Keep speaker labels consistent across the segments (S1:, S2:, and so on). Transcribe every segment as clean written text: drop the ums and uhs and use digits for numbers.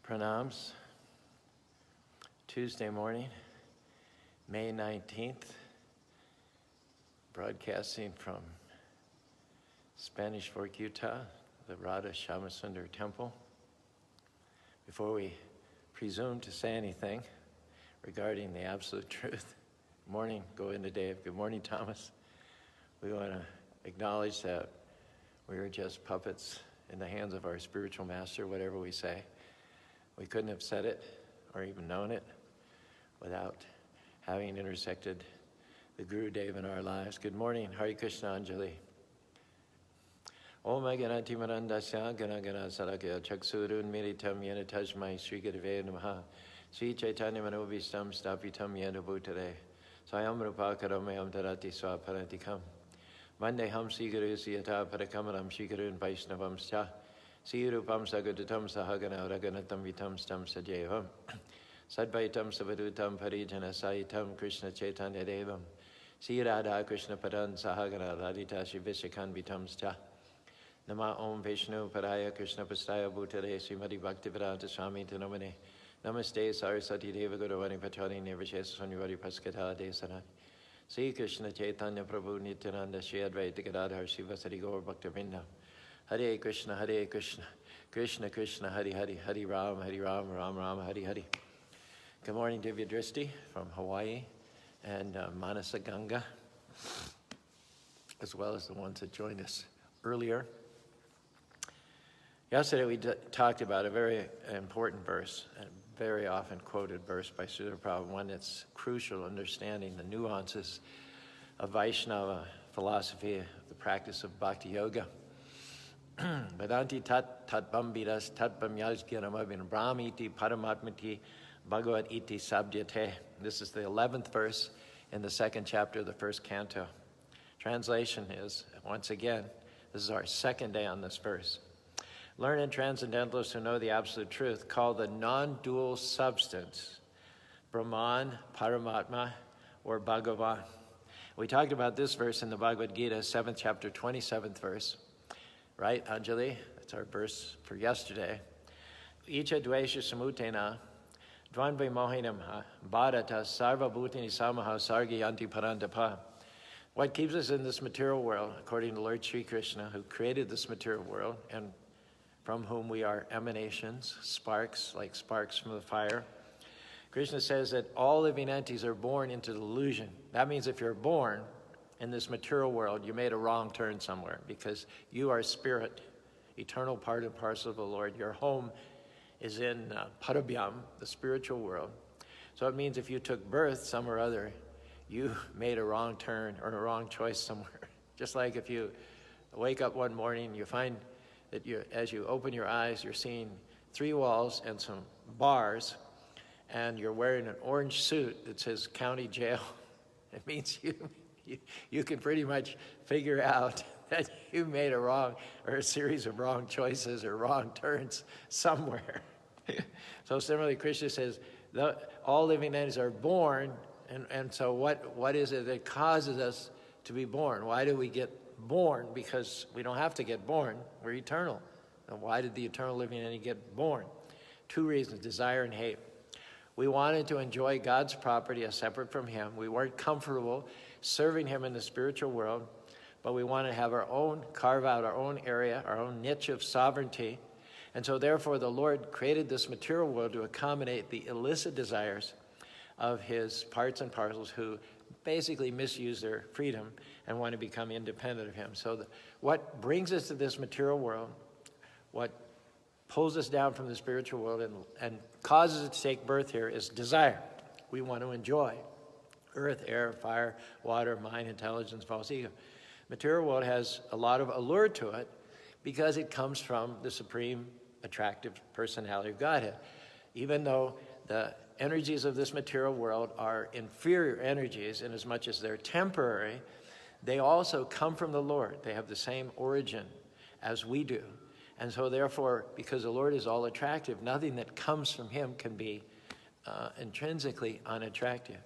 S1: Pranams. Tuesday morning, May 19th, broadcasting from Spanish Fork, Utah, the Radha Shamasundar Temple. Before we presume to say anything regarding the absolute truth, good morning, go into Dave. Good morning, Thomas. We want to acknowledge that we are just puppets in the hands of our spiritual master, whatever we say. We couldn't have said it or even known it without having intersected the Guru Dev in our lives. Good morning, Hare Krishna Anjali. Om Ganati Marandasya Gana Gana Sarakya Chaksurun Miritam Yena Tajmai Sri Gurave Namaha Sri Chaitanya Manobhistam Stapitam Yena Bhutare Sayam Rupa Karamayam Tarati Swaparantikam Vandeham Sri Guru Siyata Parakamaram Sri Gurun Vaishnavam Scha Sri Rupam Sagadatam Sahagana Raganatam Vitam Stam Sajevam Sadvaitam Savadutam Parijana Saitam Krishna Chaitanya Devam Sri Radha Krishna Padan Sahagana Radhita Shri Vishakan Vitam Scha Nama Om Vishnu Paraya Krishna Pastaya Bhutare Srimati Bhaktivedanta Swami Tanamane Namaste Saraswati Deva Guruvani Pachari Nirvishesa Sanyuvari Paskata Desana Sri Krishna Chaitanya Prabhu Nityananda Shri Advaita Gadadhar Srivasari Gaur Bhaktavinda Hare Krishna, Krishna Krishna, Hare Hare, Hare Ram, Ram Ram, Hare Hare. Good morning, Divya Dristi from Hawaii and Manasa Ganga, as well as the ones that joined us earlier. Yesterday we talked about a very important verse, a very often quoted verse by Srila Prabhupada, one that's crucial, understanding the nuances of Vaishnava philosophy, the practice of Bhakti Yoga. Vedanti tat bambiras tat bamyajgyanamavin brahmiti paramatmati bhagavat iti sabdyate. This is the 11th verse in the 2nd chapter of the 1st canto. Translation is, once again, this is our 2nd day on this verse. Learned transcendentalists who know the absolute truth call the non-dual substance Brahman, Paramatma, or Bhagavan. We talked about this verse in the Bhagavad Gita, 7th chapter, 27th verse. Right, Anjali? That's our verse for yesterday. Icha dvesha samutena dvanve mohinam bharata sarva bhutini samaha sargi yanti parandapa. What keeps us in this material world, according to Lord Sri Krishna, who created this material world and from whom we are emanations, sparks, like sparks from the fire. Krishna says that all living entities are born into delusion. That means if you're born in this material world, you made a wrong turn somewhere because you are spirit, eternal part and parcel of the Lord. Your home is in Parabhyam, the spiritual world. So it means if you took birth somewhere or other, you made a wrong turn or a wrong choice somewhere. Just like if you wake up one morning, you find that as you open your eyes, you're seeing 3 walls and some bars, and you're wearing an orange suit that says county jail. It means you can pretty much figure out that you made a series of wrong choices or wrong turns somewhere. So similarly, Krishna says, all living entities are born, and so what is it that causes us to be born? Why do we get born? Because we don't have to get born, we're eternal. And why did the eternal living entity get born? 2 reasons, desire and hate. We wanted to enjoy God's property as separate from Him. We weren't comfortable serving Him in the spiritual world, but we want to have carve out our own area, our own niche of sovereignty. And so therefore the Lord created this material world to accommodate the illicit desires of His parts and parcels who basically misuse their freedom and want to become independent of Him. So what brings us to this material world, what pulls us down from the spiritual world and causes it to take birth here is desire. We want to enjoy earth, air, fire, water, mind, intelligence, false ego. Material world has a lot of allure to it because it comes from the supreme attractive personality of Godhead. Even though the energies of this material world are inferior energies in as much as they're temporary, they also come from the Lord. They have the same origin as we do. And so therefore, because the Lord is all attractive, nothing that comes from Him can be intrinsically unattractive.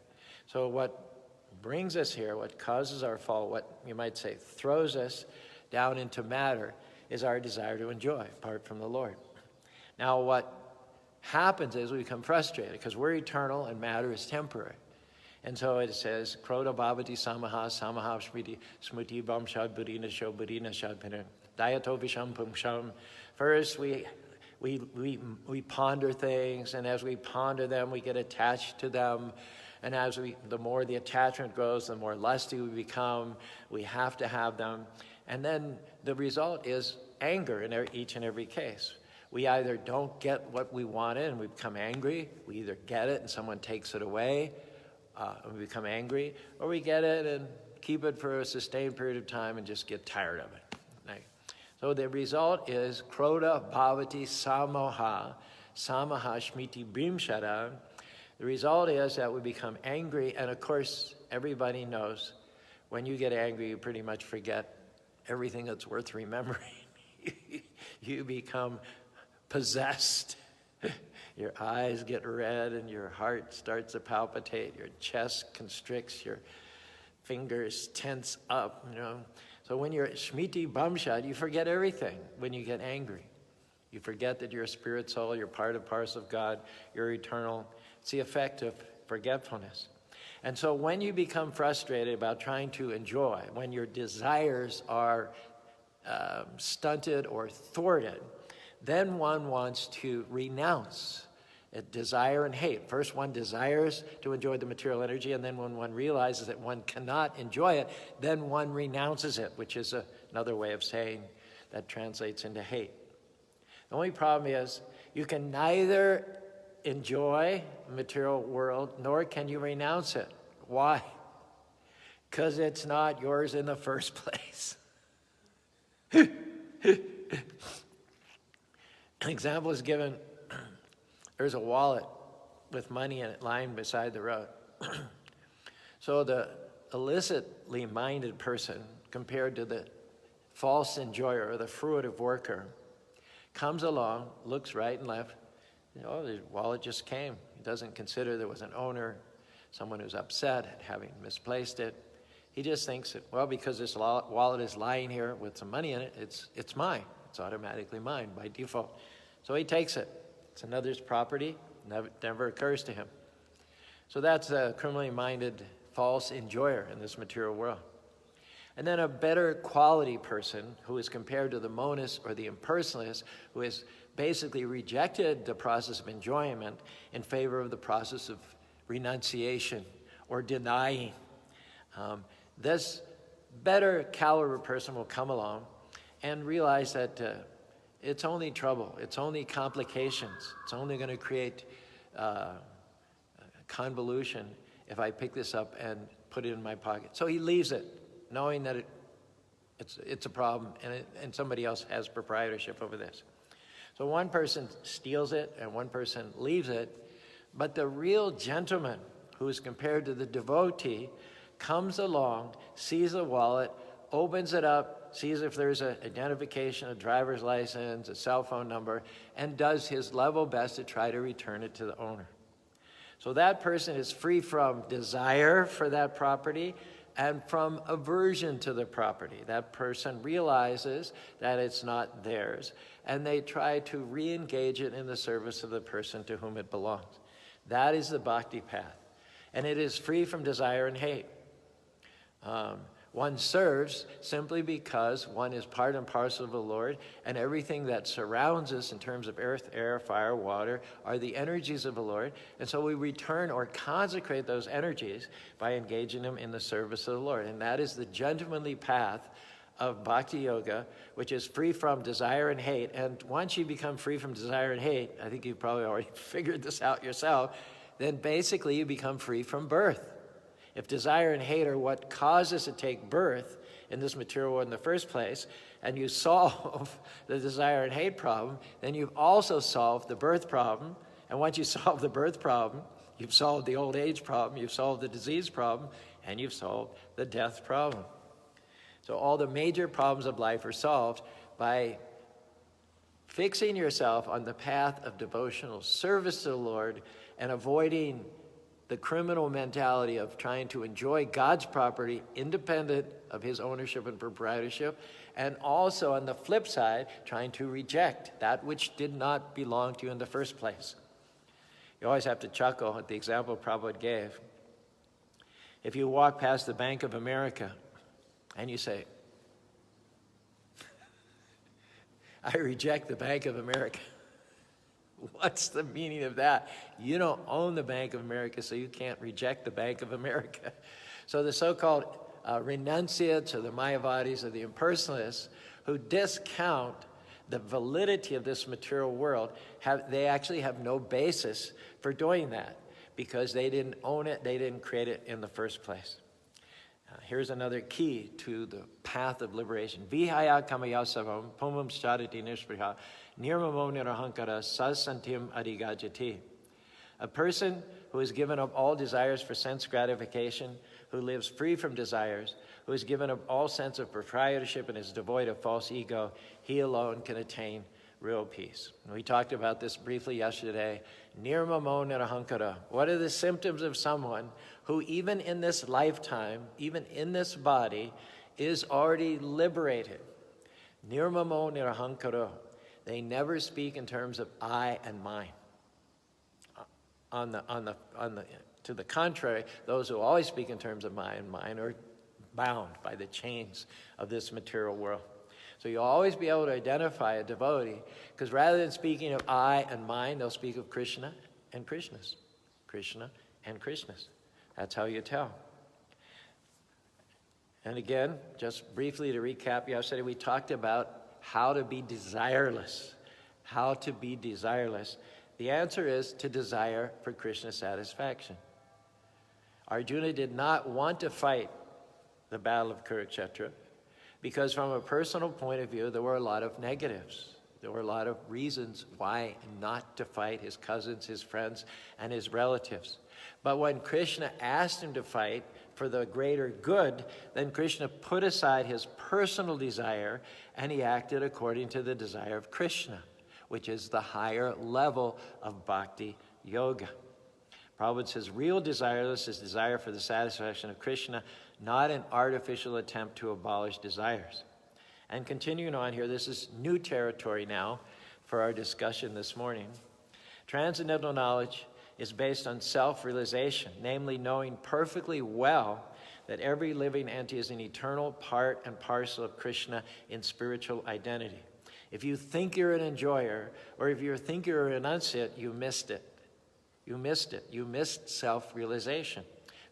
S1: So what brings us here, what causes our fall, what you might say throws us down into matter, is our desire to enjoy apart from the Lord. Now what happens is we become frustrated because we're eternal and matter is temporary. And so it says, Kroda bhavati samaha, samaha smriti bhamshad burina sho burina shad pinam, dayato visham pumsham. First, we ponder things, and as we ponder them, we get attached to them. And the more the attachment grows, the more lusty we become. We have to have them. And then the result is anger in each and every case. We either don't get what we wanted and we become angry. We either get it and someone takes it away and we become angry, or we get it and keep it for a sustained period of time and just get tired of it. Right? So the result is kroda bhavati samoha, samaha shmiti brimshada. The result is that we become angry, and of course, everybody knows when you get angry, you pretty much forget everything that's worth remembering. You become possessed. Your eyes get red and your heart starts to palpitate. Your chest constricts, your fingers tense up, So when you're shmiti bhamshad, you forget everything when you get angry. You forget that you're a spirit soul, you're part and parcel of God, you're eternal. It's the effect of forgetfulness. And so when you become frustrated about trying to enjoy, when your desires are stunted or thwarted, then one wants to renounce desire and hate. First, one desires to enjoy the material energy, and then when one realizes that one cannot enjoy it, then one renounces it, which is another way of saying that translates into hate. The only problem is you can neither enjoy the material world, nor can you renounce it. Why? Because it's not yours in the first place. An example is given. There's a wallet with money in it lying beside the road. So the illicitly minded person, compared to the false enjoyer or the fruitive worker, comes along, looks right and left. The wallet just came. He doesn't consider there was an owner, someone who's upset at having misplaced it. He just thinks that, well, because this wallet is lying here with some money in it, it's mine. It's automatically mine by default. So he takes it. It's another's property. Never occurs to him. So that's a criminally minded false enjoyer in this material world. And then a better quality person who is compared to the monist or the impersonalist, who has basically rejected the process of enjoyment in favor of the process of renunciation or denying. This better caliber person will come along and realize that it's only trouble, it's only complications, it's only going to create convolution if I pick this up and put it in my pocket. So he leaves it, knowing that it's a problem and somebody else has proprietorship over this. So one person steals it and one person leaves it, but the real gentleman, who is compared to the devotee, comes along, sees the wallet, opens it up, sees if there's an identification, a driver's license, a cell phone number, and does his level best to try to return it to the owner. So that person is free from desire for that property and from aversion to the property. That person realizes that it's not theirs, and they try to re-engage it in the service of the person to whom it belongs. That is the bhakti path. And it is free from desire and hate. One serves simply because one is part and parcel of the Lord, and everything that surrounds us in terms of earth, air, fire, water are the energies of the Lord. And so we return or consecrate those energies by engaging them in the service of the Lord. And that is the gentlemanly path of bhakti yoga, which is free from desire and hate. And once you become free from desire and hate, I think you've probably already figured this out yourself, then basically you become free from birth. If desire and hate are what cause us to take birth in this material world in the first place, and you solve the desire and hate problem, then you've also solved the birth problem. And once you solve the birth problem, you've solved the old age problem, you've solved the disease problem, and you've solved the death problem. So all the major problems of life are solved by fixing yourself on the path of devotional service to the Lord and avoiding the criminal mentality of trying to enjoy God's property independent of his ownership and proprietorship, and also on the flip side, trying to reject that which did not belong to you in the first place. You always have to chuckle at the example Prabhupada gave. If you walk past the Bank of America and you say, I reject the Bank of America. What's the meaning of that? You don't own the Bank of America, so you can't reject the Bank of America. So the so-called renunciates or the Mayavadis or the impersonalists who discount the validity of this material world, they actually have no basis for doing that because they didn't own it, they didn't create it in the first place. Here's another key to the path of liberation. Vihaya kamayasavam pumam stadati nishpriha nirmamo nirahankara sasantim adigajati. A person who has given up all desires for sense gratification, who lives free from desires, who has given up all sense of proprietorship and is devoid of false ego, he alone can attain real peace. And we talked about this briefly yesterday. Nirmamo nirahankara. What are the symptoms of someone who even in this lifetime, even in this body, is already liberated? Nirmamo nirahankara. They never speak in terms of I and mine. To the contrary, those who always speak in terms of I and mine are bound by the chains of this material world. So you'll always be able to identify a devotee, because rather than speaking of I and mine, they'll speak of Krishna and Krishnas. Krishna and Krishnas. That's how you tell. And again, just briefly to recap, yesterday we talked about how to be desireless. How to be desireless. The answer is to desire for Krishna satisfaction. Arjuna did not want to fight the battle of Kurukshetra because from a personal point of view, there were a lot of negatives. There were a lot of reasons why not to fight his cousins, his friends, and his relatives. But when Krishna asked him to fight for the greater good, then Krishna put aside his personal desire and he acted according to the desire of Krishna, which is the higher level of bhakti yoga. Prabhupada says real desireless is desire for the satisfaction of Krishna, not an artificial attempt to abolish desires. And continuing on here, this is new territory now for our discussion this morning. Transcendental knowledge is based on self-realization, namely knowing perfectly well that every living entity is an eternal part and parcel of Krishna in spiritual identity. If you think you're an enjoyer, or if you think you're a renunciate, you missed it. You missed it. You missed self-realization.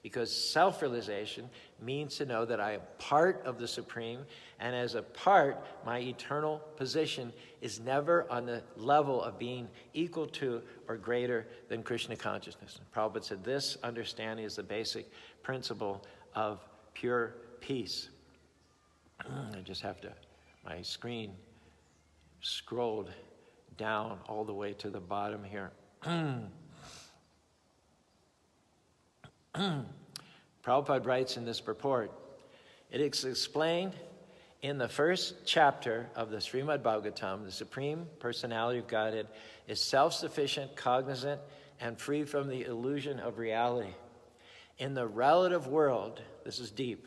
S1: Because self-realization means to know that I am part of the Supreme, and as a part, my eternal position is never on the level of being equal to or greater than Krishna consciousness. And Prabhupada said this understanding is the basic principle of pure peace. I just have to, my screen scrolled down all the way to the bottom here. Prabhupada writes in this purport, it is explained in the first chapter of the Srimad Bhagavatam, the Supreme Personality of Godhead is self-sufficient, cognizant, and free from the illusion of reality. In the relative world, this is deep,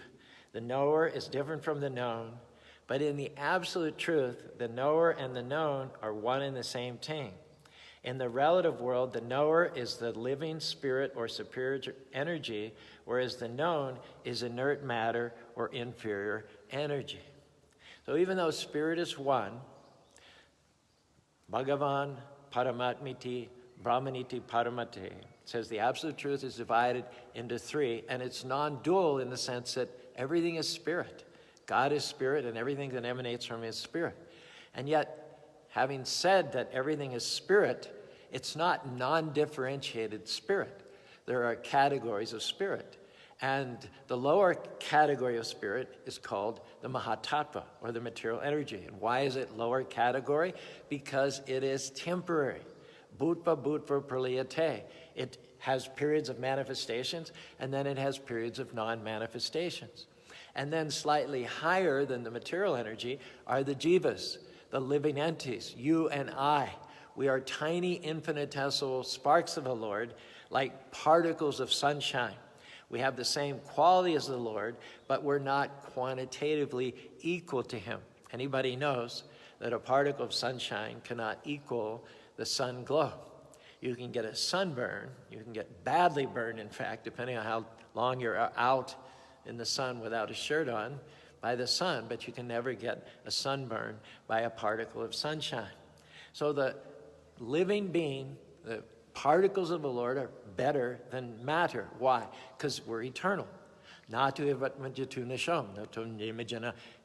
S1: the knower is different from the known, but in the absolute truth, the knower and the known are one and the same thing. In the relative world, the knower is the living spirit or superior energy, whereas the known is inert matter or inferior energy. So even though spirit is one, Bhagavan Paramatmiti Brahmaniti Paramate says the absolute truth is divided into three, and it's non-dual in the sense that everything is spirit. God is spirit, and everything that emanates from him is spirit. And yet, having said that everything is spirit, it's not non-differentiated spirit. There are categories of spirit. And the lower category of spirit is called the Mahatattva, or the material energy. And why is it lower category? Because it is temporary. Bhutva bhutva praliyate. It has periods of manifestations, and then it has periods of non-manifestations. And then slightly higher than the material energy are the jivas, the living entities, you and I. We are tiny infinitesimal sparks of the Lord, like particles of sunshine. We have the same quality as the Lord, but we're not quantitatively equal to him. Anybody knows that a particle of sunshine cannot equal the sun glow. You can get a sunburn. You can get badly burned, in fact, depending on how long you're out in the sun without a shirt on, by the sun, but you can never get a sunburn by a particle of sunshine. So the living being, the particles of the Lord are better than matter. Why? Because we're eternal.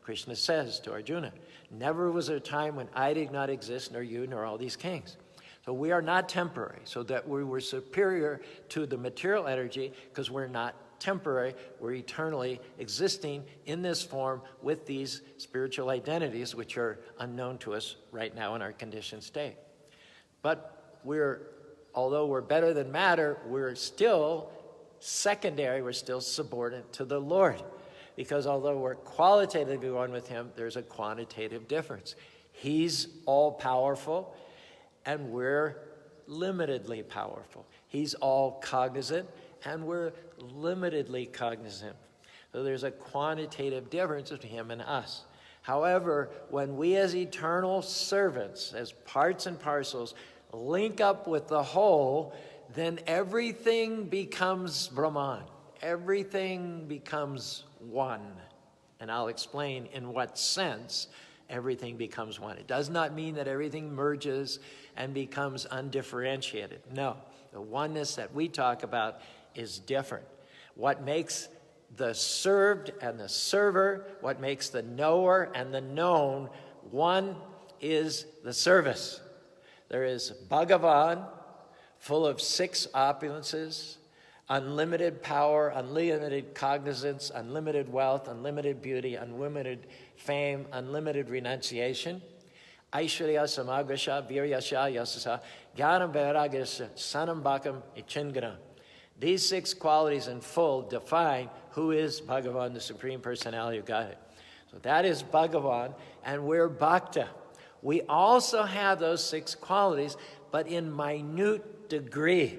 S1: Krishna says to Arjuna, never was there a time when I did not exist, nor you, nor all these kings. So we are not temporary, so that we were superior to the material energy because we're not temporary, we're eternally existing in this form with these spiritual identities which are unknown to us right now in our conditioned state. But although we're better than matter, we're still secondary, we're still subordinate to the Lord. Because although we're qualitatively one with him, there's a quantitative difference. He's all-powerful, and we're limitedly powerful. He's all-cognizant, and we're limitedly cognizant. So there's a quantitative difference between him and us. However, when we as eternal servants, as parts and parcels, link up with the whole, then everything becomes Brahman. Everything becomes one. And I'll explain in what sense everything becomes one. It does not mean that everything merges and becomes undifferentiated. No, the oneness that we talk about is different. What makes the served and the server, what makes the knower and the known one is the service. There is Bhagavan, full of 6 opulences, unlimited power, unlimited cognizance, unlimited wealth, unlimited beauty, unlimited fame, unlimited renunciation. Aishwarya samagrasha viryasha yasasa jnanam vairagyasya sanam bhakam ichingana. These 6 qualities in full define who is Bhagavan, the Supreme Personality of Godhead. So that is Bhagavan, and we're Bhakta. We also have those 6 qualities, but in minute degree.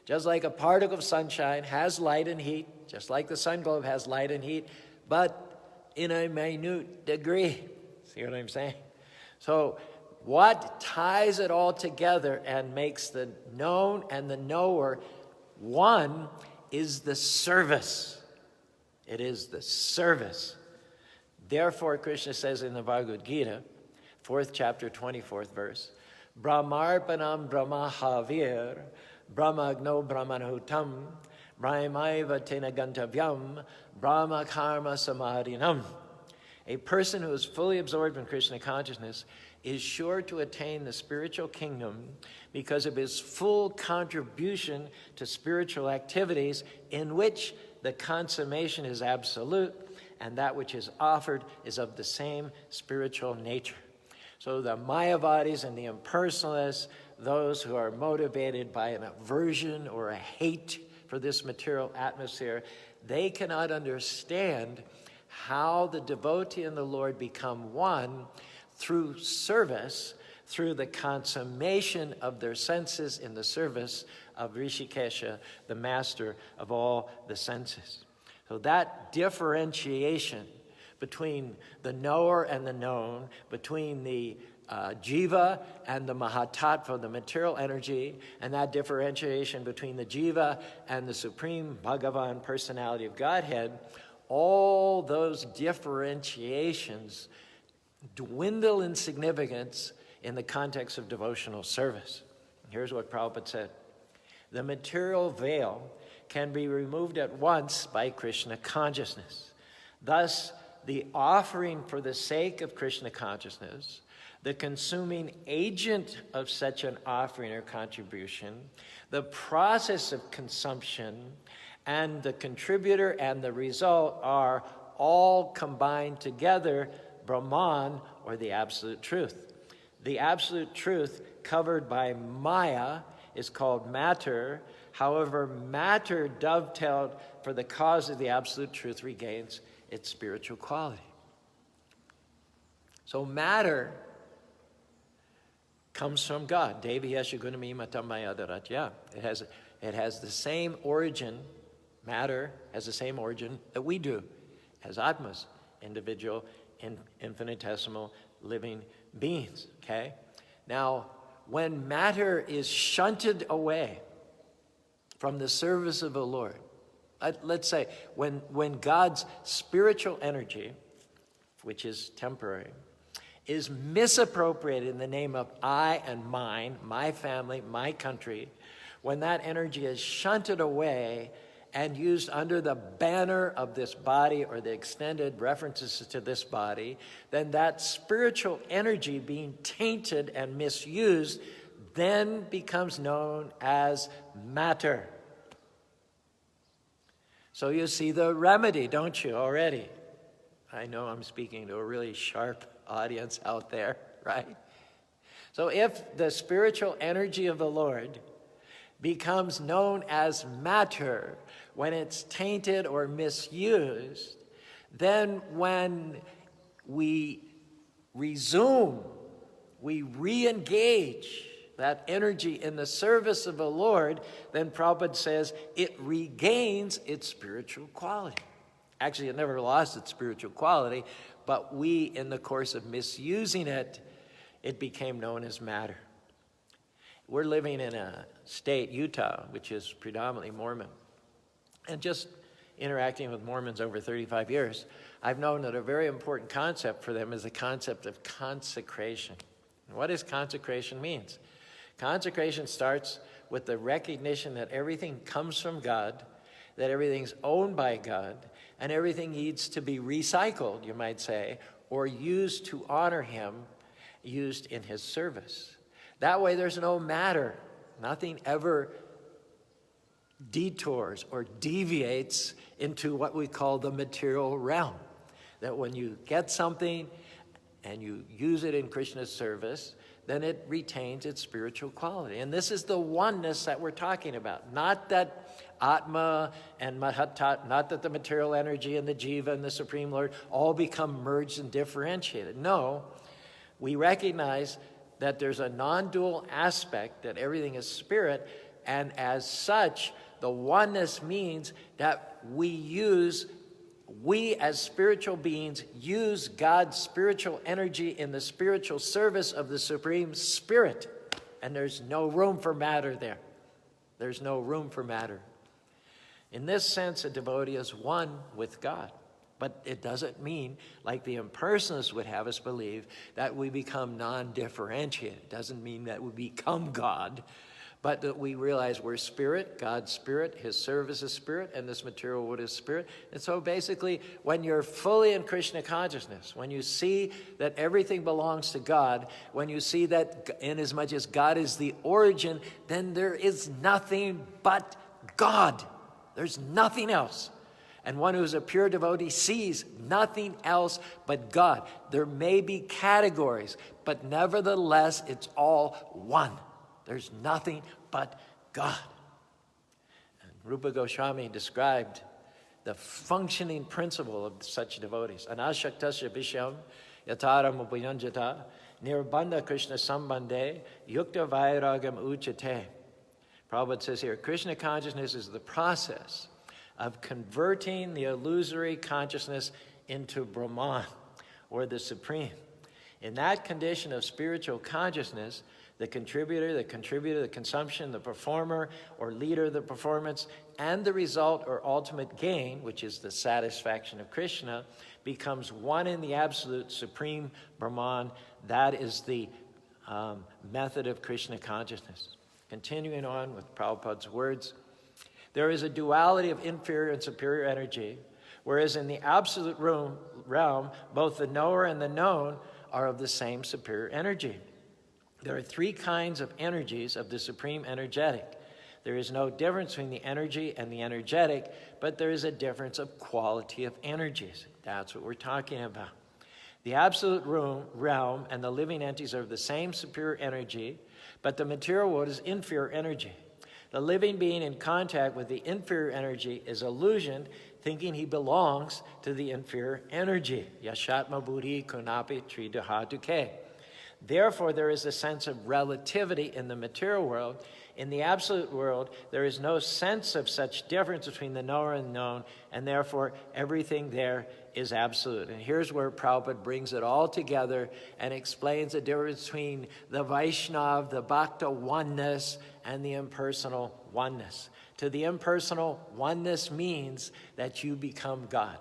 S1: Just like a particle of sunshine has light and heat, just like the sun globe has light and heat, but in a minute degree. See what I'm saying? So what ties it all together and makes the known and the knower one is the service. It is the service. Therefore, Krishna says in the Bhagavad Gita, 4th chapter, 24th verse, Brahmarpanam Brahmahavir Brahmagno Brahmanahutam Brahmaiva Tena Gantavyam Brahma Karma Samadhinam. A person who is fully absorbed in Krishna consciousness is sure to attain the spiritual kingdom because of his full contribution to spiritual activities in which the consummation is absolute and that which is offered is of the same spiritual nature. So the Mayavadis and the impersonalists, those who are motivated by an aversion or a hate for this material atmosphere, they cannot understand how the devotee and the Lord become one through service, through the consummation of their senses in the service of Rishikesha, the master of all the senses. So that differentiation between the knower and the known, between the jiva and the mahatattva, the material energy, and that differentiation between the jiva and the supreme Bhagavan personality of Godhead, all those differentiations dwindle in significance in the context of devotional service. Here's what Prabhupada said. The material veil can be removed at once by Krishna consciousness. Thus, the offering for the sake of Krishna consciousness, the consuming agent of such an offering or contribution, the process of consumption, and the contributor and the result are all combined together, Brahman, or the absolute truth. The absolute truth covered by Maya is called matter. However, matter dovetailed for the cause of the absolute truth regains its spiritual quality. So matter comes from God. Devi Yashagunami Matamaya Daratya. It has the same origin, matter has the same origin that we do as Atmas, individual, infinitesimal living beings, okay? Now, when matter is shunted away from the service of the Lord, let's say when God's spiritual energy, which is temporary, is misappropriated in the name of I and mine, my family, my country, when that energy is shunted away and used under the banner of this body or the extended references to this body, then that spiritual energy being tainted and misused then becomes known as matter. So you see the remedy, don't you, already? I know I'm speaking to a really sharp audience out there, right? So if the spiritual energy of the Lord becomes known as matter when it's tainted or misused, then when we resume, we re-engage that energy in the service of the Lord, then Prabhupada says it regains its spiritual quality. Actually, it never lost its spiritual quality, but we, in the course of misusing it, it became known as matter. We're living in a state, Utah, which is predominantly Mormon. And just interacting with Mormons over 35 years, I've known that a very important concept for them is the concept of consecration. And what does consecration means? Consecration starts with the recognition that everything comes from God, that everything's owned by God, and everything needs to be recycled, you might say, or used to honor him, used in his service. That way there's no matter. Nothing ever detours or deviates into what we call the material realm. That when you get something and you use it in Krishna's service, then it retains its spiritual quality. And this is the oneness that we're talking about. Not that Atma and Mahatat, not that the material energy and the Jiva and the Supreme Lord all become merged and differentiated. No, we recognize that there's a non-dual aspect, that everything is spirit, and as such, the oneness means that we as spiritual beings use God's spiritual energy in the spiritual service of the Supreme Spirit. And there's no room for matter there. There's no room for matter. In this sense, a devotee is one with God. But it doesn't mean, like the impersonalists would have us believe, that we become non-differentiated. It doesn't mean that we become God, but that we realize we're spirit, God's spirit, his service is spirit, and this material world is spirit. And so basically, when you're fully in Krishna consciousness, when you see that everything belongs to God, when you see that inasmuch as God is the origin, then there is nothing but God. There's nothing else. And one who is a pure devotee sees nothing else but God. There may be categories, but nevertheless, it's all one. There's nothing but God. And Rupa Goswami described the functioning principle of such devotees. Anashaktasya bhishyam yataram upayanjata nirbandha Krishna sambandhe yukta vairagam uchate. Prabhupada says here, Krishna consciousness is the process of converting the illusory consciousness into Brahman, or the Supreme. In that condition of spiritual consciousness, the contributor, the consumption, the performer or leader of the performance, and the result or ultimate gain, which is the satisfaction of Krishna, becomes one in the absolute Supreme Brahman. That is the method of Krishna consciousness. Continuing on with Prabhupada's words, there is a duality of inferior and superior energy, whereas in the absolute realm, both the knower and the known are of the same superior energy. There are three kinds of energies of the supreme energetic. There is no difference between the energy and the energetic, but there is a difference of quality of energies. That's what we're talking about. The absolute realm and the living entities are of the same superior energy, but the material world is inferior energy. The living being in contact with the inferior energy is illusioned, thinking he belongs to the inferior energy. Yashatma buddhi kunapi tridahatuke. Therefore, there is a sense of relativity in the material world In the absolute world, there is no sense of such difference between the knower and known, and therefore everything there is absolute. And here's where Prabhupada brings it all together and explains the difference between the Vaishnava, the Bhakta oneness, and the impersonal oneness. To the impersonal, oneness means that you become God.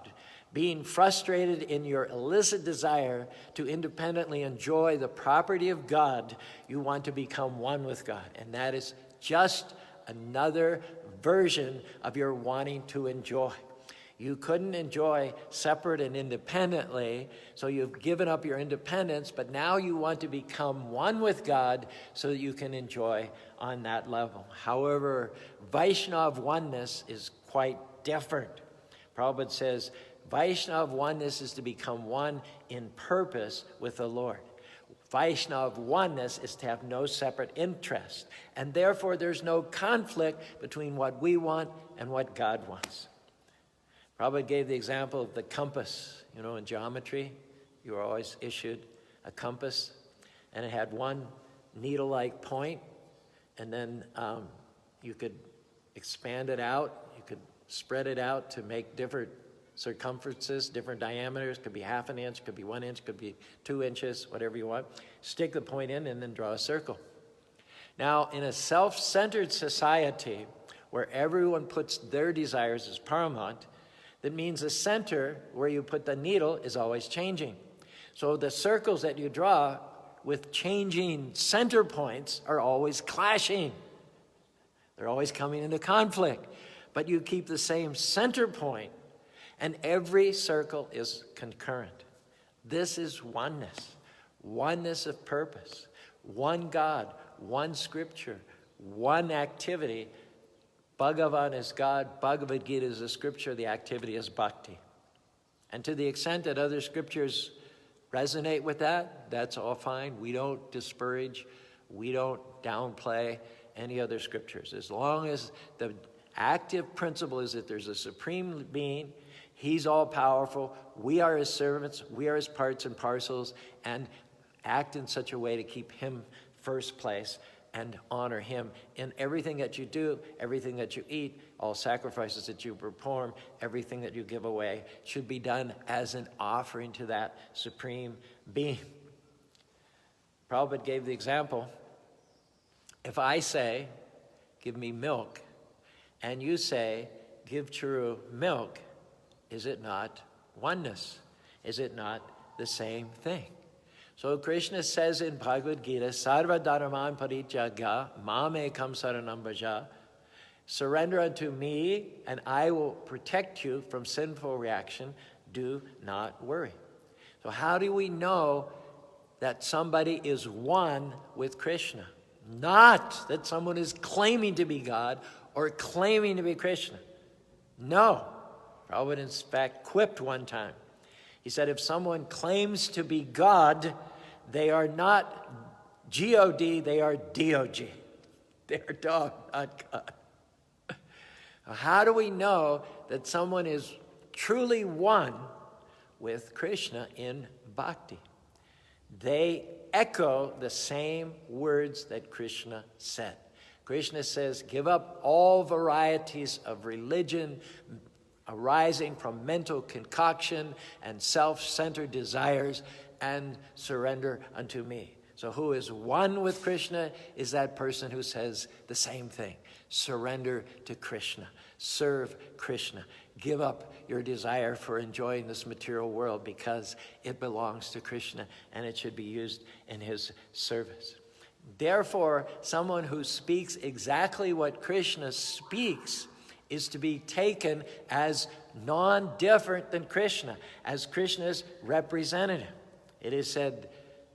S1: Being frustrated in your illicit desire to independently enjoy the property of God, you want to become one with God. And that is just another version of your wanting to enjoy. You couldn't enjoy separate and independently, so you've given up your independence, but now you want to become one with God so that you can enjoy on that level. However, Vaishnava oneness is quite different. Prabhupada says, Vaishnava oneness is to become one in purpose with the Lord. Vaishnava oneness is to have no separate interest, and therefore there's no conflict between what we want and what God wants. Prabhupada gave the example of the compass. You know, in geometry, you were always issued a compass, and it had one needle-like point, and then you could expand it out, you could spread it out to make different circumferences, different diameters. Could be half an inch, could be 1 inch, could be 2 inches, whatever you want. Stick the point in and then draw a circle. Now, in a self-centered society where everyone puts their desires as paramount, that means the center where you put the needle is always changing. So the circles that you draw with changing center points are always clashing. They're always coming into conflict. But you keep the same center point, and every circle is concurrent. This is oneness. Oneness of purpose. One God, one scripture, one activity. Bhagavan is God, Bhagavad Gita is the scripture, the activity is bhakti. And to the extent that other scriptures resonate with that, that's all fine. We don't disparage, we don't downplay any other scriptures. As long as the active principle is that there's a supreme being, he's all powerful, we are his servants, we are his parts and parcels, and act in such a way to keep him first place and honor him in everything that you do, everything that you eat, all sacrifices that you perform, everything that you give away should be done as an offering to that supreme being. Prabhupada gave the example, if I say, give me milk, and you say, give Caru milk, is it not oneness? Is it not the same thing? So Krishna says in Bhagavad Gita, Sarva Dharman Parijagya Mam Ekam Saranam Bhaja. Surrender unto me, and I will protect you from sinful reaction. Do not worry. So how do we know that somebody is one with Krishna? Not that someone is claiming to be God or claiming to be Krishna. No. Prabhupada, in fact, quipped one time. He said, if someone claims to be God, they are not G-O-D, they are D-O-G. They are dog, not God. How do we know that someone is truly one with Krishna in bhakti? They echo the same words that Krishna said. Krishna says, give up all varieties of religion arising from mental concoction and self-centered desires, and surrender unto me. So who is one with Krishna is that person who says the same thing. Surrender to Krishna. Serve Krishna. Give up your desire for enjoying this material world because it belongs to Krishna and it should be used in his service. Therefore, someone who speaks exactly what Krishna speaks is to be taken as non-different than Krishna, as Krishna's representative. It is said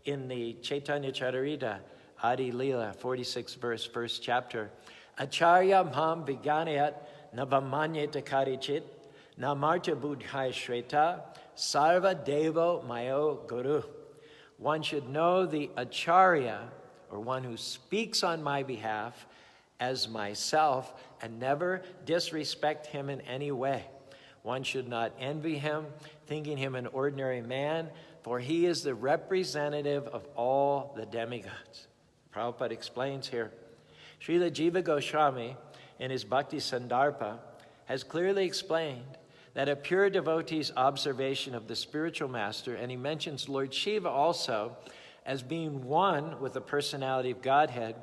S1: in the Chaitanya Charitamrita, Adi Leela, 46 verse, first chapter, Acharya mam viganayat navamanyeta karichit namarta buddhai shreta sarva devo mayo guru. One should know the Acharya, or one who speaks on my behalf, as myself, and never disrespect him in any way. One should not envy him, thinking him an ordinary man, for he is the representative of all the demigods. Prabhupada explains here, Srila Jiva Goswami, in his Bhakti Sandarbha, has clearly explained that a pure devotee's observation of the spiritual master, and he mentions Lord Shiva also as being one with the personality of Godhead,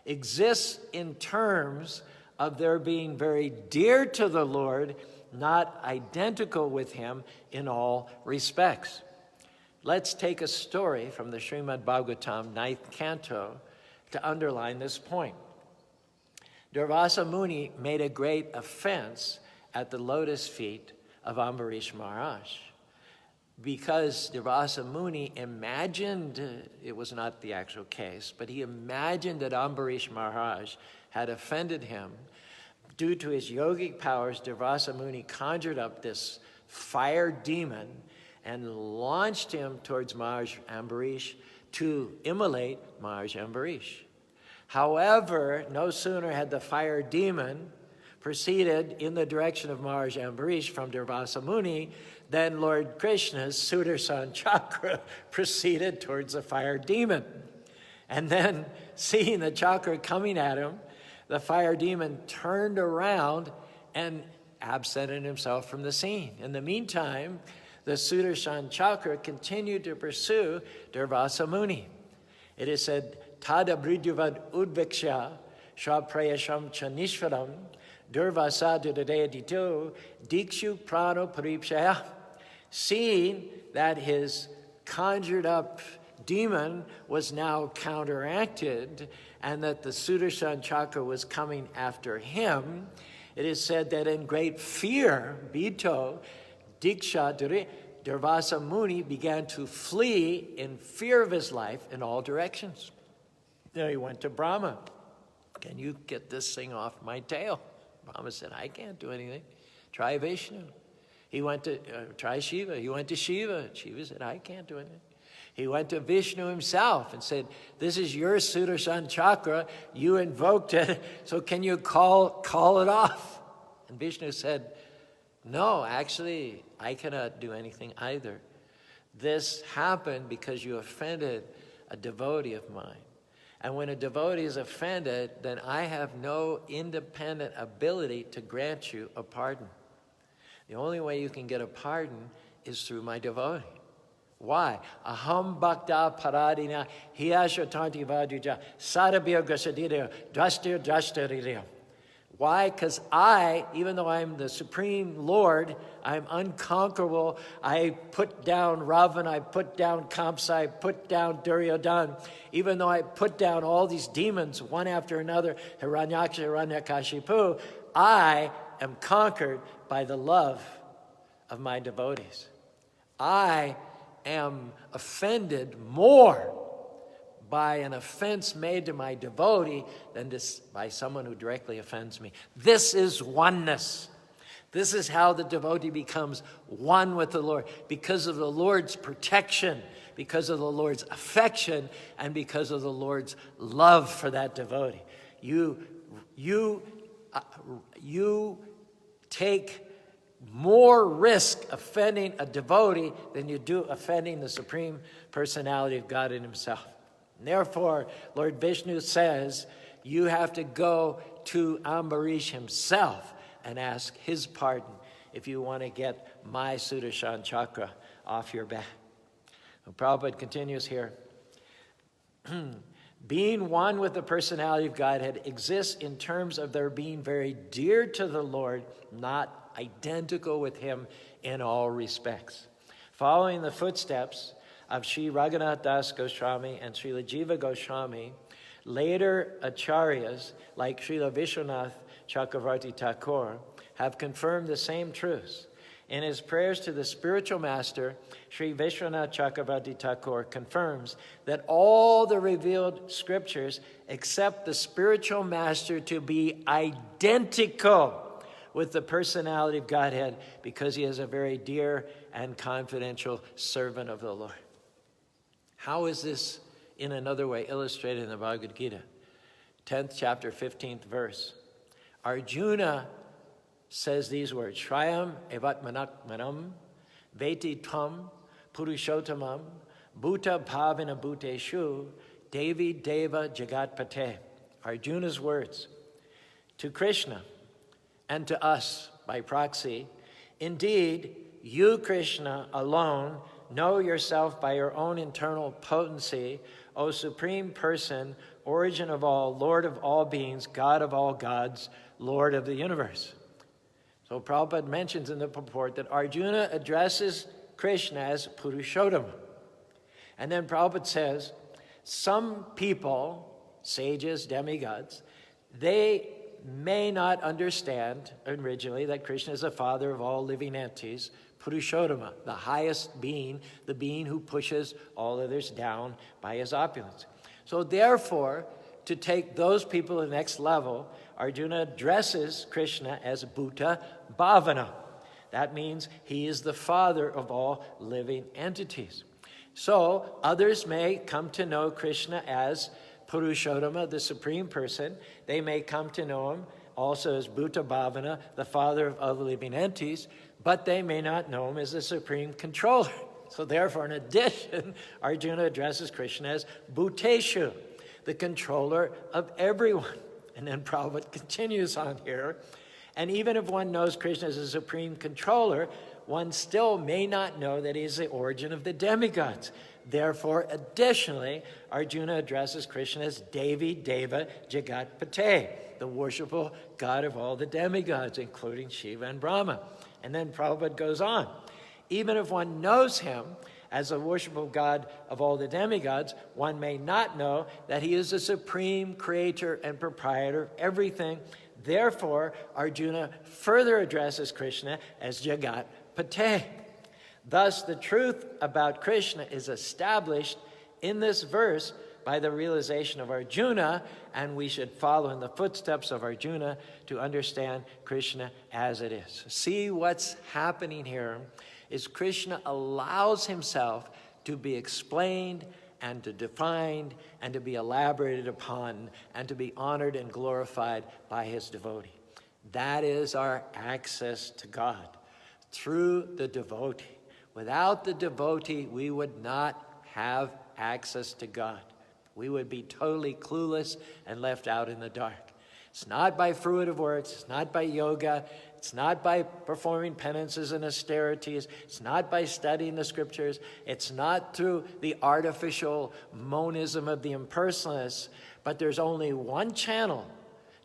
S1: exists in terms of their being very dear to the Lord, not identical with him in all respects. Let's take a story from the Srimad Bhagavatam, 9th canto, to underline this point. Durvasa Muni made a great offense at the lotus feet of Ambarish Maharaj, because Durvasa Muni imagined, it was not the actual case, but he imagined that Ambarish Maharaj had offended him. Due to his yogic powers, Durvasa Muni conjured up this fire demon and launched him towards Maharaj Ambarish to immolate Maharaj Ambarish. However, no sooner had the fire demon proceeded in the direction of Maharaj Ambarish from Durvasa Muni than Lord Krishna's Sudarshan chakra proceeded towards the fire demon. And then, seeing the chakra coming at him, the fire demon turned around and absented himself from the scene. In the meantime, the Sudarshan chakra continued to pursue Durvasa Muni. It is said, Tada Bridjuvad Udviksha Shraprayasham Chanishvaram Durvasa Dudadayadito Dikshu Prano Paripshaya. Seeing that his conjured up demon was now counteracted and that the Sudarshan chakra was coming after him, it is said that in great fear, Bito, Diksha, Durvasa Muni began to flee in fear of his life in all directions. Then he went to Brahma. Can you get this thing off my tail? Brahma said, I can't do anything. Try Vishnu. He went to, try Shiva. He went to Shiva. Shiva said, I can't do anything. He went to Vishnu himself and said, this is your Sudarshan chakra. You invoked it, so can you call it off? And Vishnu said, no, actually, I cannot do anything either. This happened because you offended a devotee of mine. And when a devotee is offended, then I have no independent ability to grant you a pardon. The only way you can get a pardon is through my devotee. Why? Aham bhakta paradina hiyashatanti vajuja sarabhya gasadira drashtir. Why? Because I, even though I'm the Supreme Lord, I'm unconquerable. I put down Ravan, I put down Kamsa, I put down Duryodhana. Even though I put down all these demons, one after another, Hiranyaksha, Hiranyakashipu, I am conquered by the love of my devotees. I am offended more by an offense made to my devotee than by someone who directly offends me. This is oneness. This is how the devotee becomes one with the Lord, because of the Lord's protection, because of the Lord's affection, and because of the Lord's love for that devotee. You take more risk offending a devotee than you do offending the Supreme Personality of God in himself. And therefore, Lord Vishnu says, you have to go to Ambarish himself and ask his pardon if you want to get my Sudarshan chakra off your back. And Prabhupada continues here. Being one with the personality of Godhead exists in terms of their being very dear to the Lord, not identical with him in all respects. Following the footsteps of Sri Raghunath Das Goswami and Srila Jiva Goswami, later acharyas like Srila Vishwanath Chakravarti Thakur have confirmed the same truths. In his prayers to the spiritual master, Sri Vishwanath Chakravarti Thakur confirms that all the revealed scriptures accept the spiritual master to be identical with the personality of Godhead because he is a very dear and confidential servant of the Lord. How is this in another way illustrated in the Bhagavad Gita? 10th chapter, 15th verse. Arjuna says these words, Shrayam evatmanakmanam veti tvam purushotamam bhuta bhavina bhuteshu devi deva jagatpate. Arjuna's words to Krishna and to us by proxy, indeed, you, Krishna, alone know yourself by your own internal potency, O Supreme Person, origin of all, Lord of all beings, God of all gods, Lord of the universe. So Prabhupada mentions in the purport that Arjuna addresses Krishna as Purushottama. And then Prabhupada says, some people, sages, demigods, they may not understand originally that Krishna is the father of all living entities, Purushottama, the highest being, the being who pushes all others down by his opulence. So therefore, to take those people to the next level, Arjuna addresses Krishna as Bhuta Bhavana. That means he is the father of all living entities. So others may come to know Krishna as Purushottama, the Supreme Person. They may come to know him also as Bhuta Bhavana, the father of other living entities, but they may not know him as the Supreme Controller. So therefore, in addition, Arjuna addresses Krishna as Bhuteshu, the controller of everyone. And then Prabhupada continues on here. And even if one knows Krishna as a supreme controller, one still may not know that he is the origin of the demigods. Therefore, additionally, Arjuna addresses Krishna as Devi Deva Jagatpate, the worshipful God of all the demigods, including Shiva and Brahma. And then Prabhupada goes on. Even if one knows him as a worshipful God of all the demigods, one may not know that he is the supreme creator and proprietor of everything. Therefore, Arjuna further addresses Krishna as Jagatpate. Thus, the truth about Krishna is established in this verse by the realization of Arjuna, and we should follow in the footsteps of Arjuna to understand Krishna as it is. See what's happening here is Krishna allows himself to be explained and to defined and to be elaborated upon and to be honored and glorified by his devotee. That is our access to God, through the devotee. Without the devotee, we would not have access to God. We would be totally clueless and left out in the dark. It's not by fruitive works, it's not by yoga, it's not by performing penances and austerities, it's not by studying the scriptures, it's not through the artificial monism of the impersonalists, but there's only one channel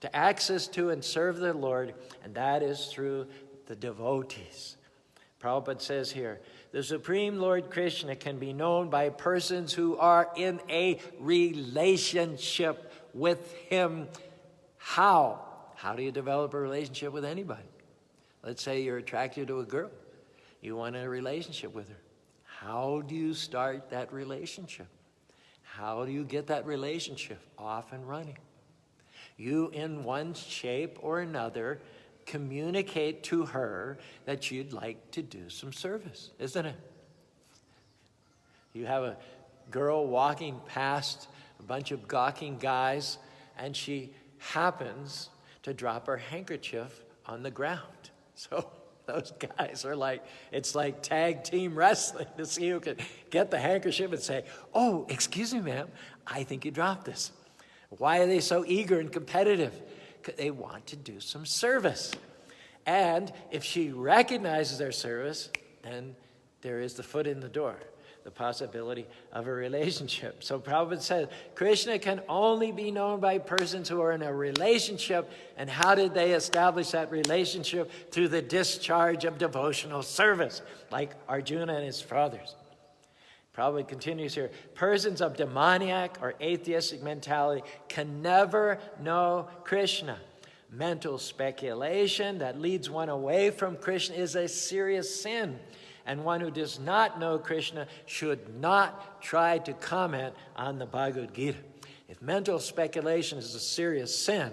S1: to access to and serve the Lord, and that is through the devotees. Prabhupada says here, the Supreme Lord Krishna can be known by persons who are in a relationship with him. How? How do you develop a relationship with anybody? Let's say you're attracted to a girl. You want a relationship with her. How do you start that relationship? How do you get that relationship off and running? You, in one shape or another, communicate to her that you'd like to do some service, isn't it? You have a girl walking past a bunch of gawking guys, and she happens to drop her handkerchief on the ground. So those guys are like, it's like tag team wrestling to see who can get the handkerchief and say, oh, excuse me, ma'am, I think you dropped this. Why are they so eager and competitive? They want to do some service. And if she recognizes their service, then there is the foot in the door, the possibility of a relationship. So Prabhupada says, Krishna can only be known by persons who are in a relationship. And how did they establish that relationship? Through the discharge of devotional service, like Arjuna and his brothers. Prabhupada continues here, persons of demoniac or atheistic mentality can never know Krishna. Mental speculation that leads one away from Krishna is a serious sin. And one who does not know Krishna should not try to comment on the Bhagavad Gita. If mental speculation is a serious sin,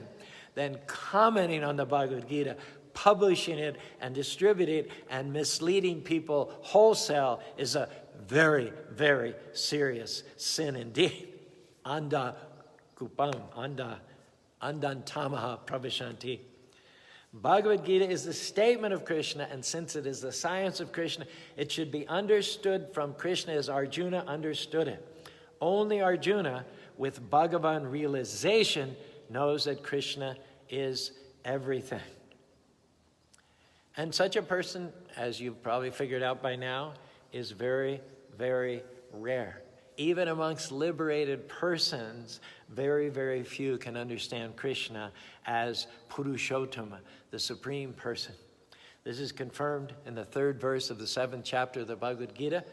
S1: then commenting on the Bhagavad Gita, publishing it and distributing it and misleading people wholesale is a very, very serious sin indeed. Anda kupam, andantamaha pravashanti. Bhagavad Gita is the statement of Krishna, and since it is the science of Krishna, it should be understood from Krishna as Arjuna understood it. Only Arjuna, with Bhagavan realization, knows that Krishna is everything. And such a person, as you've probably figured out by now, is very, very rare. Even amongst liberated persons, very, very few can understand Krishna as Purushottama, the Supreme Person. This is confirmed in the 3rd verse of the 7th chapter of the Bhagavad Gita.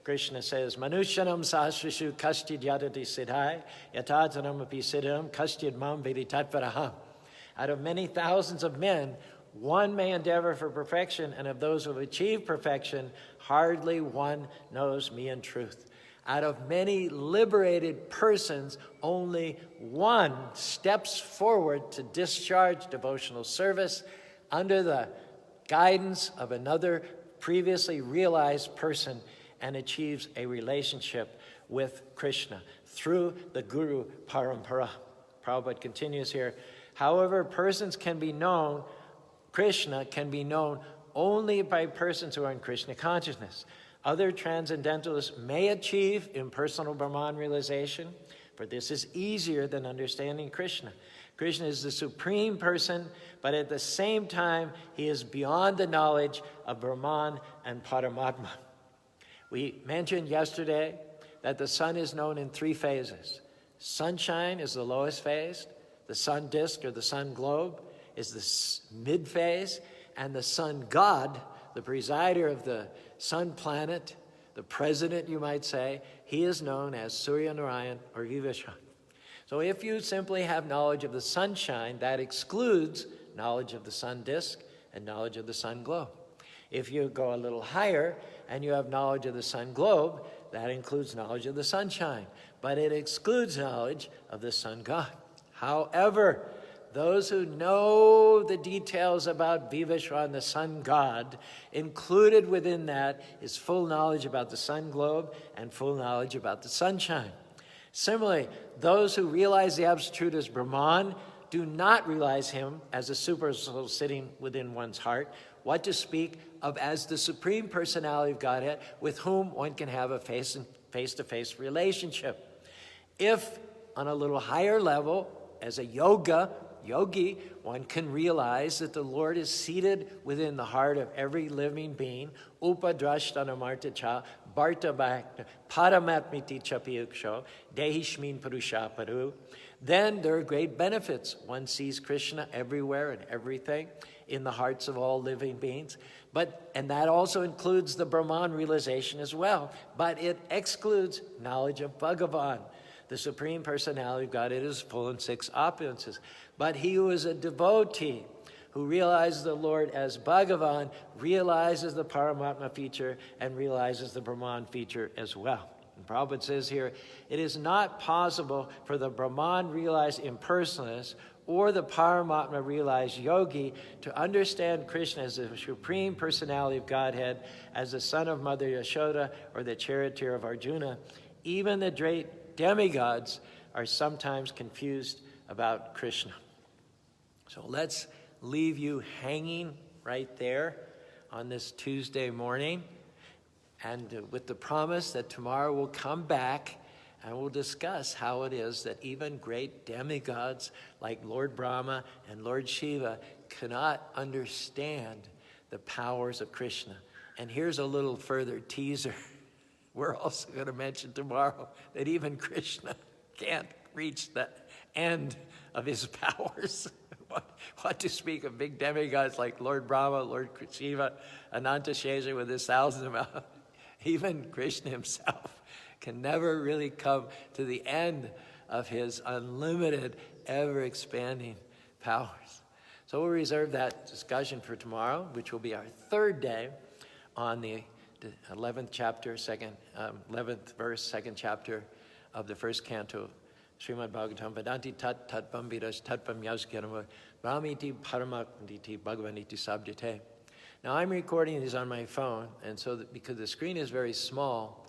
S1: Krishna says, Manushyanam sahasrishu kastid yadati siddhai, yatatanam api siddham kastid mam vedi tatvaraham. Out of many thousands of men, one may endeavor for perfection, and of those who have achieved perfection, hardly one knows me in truth. Out of many liberated persons, only one steps forward to discharge devotional service under the guidance of another previously realized person and achieves a relationship with Krishna through the Guru Parampara. Prabhupada continues here, however, persons can be known, Krishna can be known only by persons who are in Krishna consciousness. Other transcendentalists may achieve impersonal Brahman realization, for this is easier than understanding Krishna. Krishna is the Supreme Person, but at the same time, he is beyond the knowledge of Brahman and Paramatma. We mentioned yesterday that the sun is known in 3 phases. Sunshine is the lowest phase, the sun disk or the sun globe is the mid phase, and the sun god, the presider of the sun planet, the president, you might say, he is known as Surya Narayan or Viveshan. So if you simply have knowledge of the sunshine, that excludes knowledge of the sun disk and knowledge of the sun globe. If you go a little higher and you have knowledge of the sun globe, that includes knowledge of the sunshine, but it excludes knowledge of the sun god. However, those who know the details about Viveshan, the sun god, included within that is full knowledge about the sun globe and full knowledge about the sunshine. Similarly, those who realize the Absolute as Brahman do not realize him as a super soul sitting within one's heart, what to speak of as the Supreme Personality of Godhead with whom one can have a face-to-face relationship. If on a little higher level, as a yogi, one can realize that the Lord is seated within the heart of every living being, upadrashtanamarta cha, bharta bhakta, paramatmiti chapiyuksho, dehishmin purusha paru. Then there are great benefits. One sees Krishna everywhere and everything in the hearts of all living beings. And that also includes the Brahman realization as well. But it excludes knowledge of Bhagavan. The Supreme Personality of God, it is full in 6 opulences. But he who is a devotee, who realizes the Lord as Bhagavan, realizes the Paramatma feature and realizes the Brahman feature as well. And Prabhupada says here, it is not possible for the Brahman realized impersonalist or the Paramatma realized yogi to understand Krishna as the Supreme Personality of Godhead, as the son of Mother Yashoda or the charioteer of Arjuna. Even the great demigods are sometimes confused about Krishna. So let's leave you hanging right there on this Tuesday morning, and with the promise that tomorrow we'll come back and we'll discuss how it is that even great demigods like Lord Brahma and Lord Shiva cannot understand the powers of Krishna. And here's a little further teaser. We're also going to mention tomorrow that even Krishna can't reach the end of his powers. What to speak of big demigods like Lord Brahma, Lord Shiva, Ananta Shesha with his thousands of mouths. Even Krishna himself can never really come to the end of his unlimited, ever-expanding powers. So we'll reserve that discussion for tomorrow, which will be our 3rd day on the 11th chapter, 11th verse, 2nd chapter of the 1st canto, Srimad Bhagavatam, Vedanti tat tatpam vidas tatpam yasgyanam brahmiti paramakmiti bhagavaniti sabjate. Now I'm recording these on my phone, and so because the screen is very small,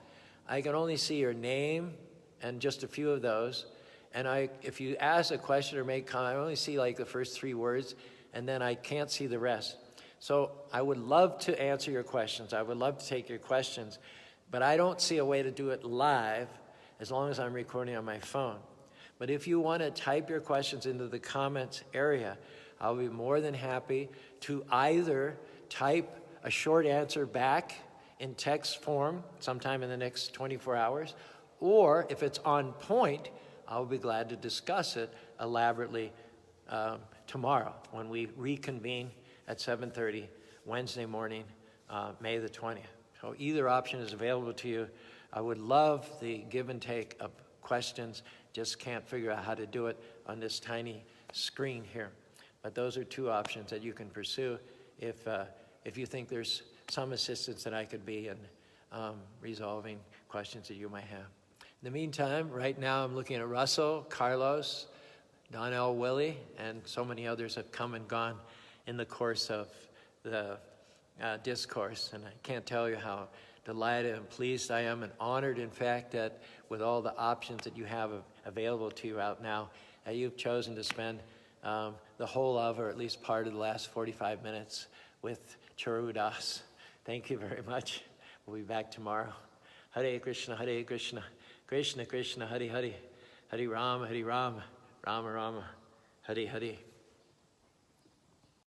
S1: I can only see your name and just a few of those. And if you ask a question or make comment, I only see like the first 3 words, and then I can't see the rest. So I would love to answer your questions. I would love to take your questions, but I don't see a way to do it live as long as I'm recording on my phone. But if you want to type your questions into the comments area, I'll be more than happy to either type a short answer back in text form sometime in the next 24 hours, or if it's on point, I'll be glad to discuss it elaborately tomorrow when we reconvene at 7:30 Wednesday morning, May the 20th. So either option is available to you. I would love the give and take of questions, just can't figure out how to do it on this tiny screen here. But those are two options that you can pursue if you think there's some assistance that I could be in resolving questions that you might have. In the meantime, right now I'm looking at Russell, Carlos, Donnell, Willie, and so many others have come and gone in the course of the discourse. And I can't tell you how delighted and pleased I am and honored, in fact, that with all the options that you have available to you out now, that you've chosen to spend the whole of, or at least part of the last 45 minutes with Caru Das. Thank you very much. We'll be back tomorrow. Hare Krishna, Krishna Krishna, Hare Hare, Hare Rama, Rama Rama, Hare Hare.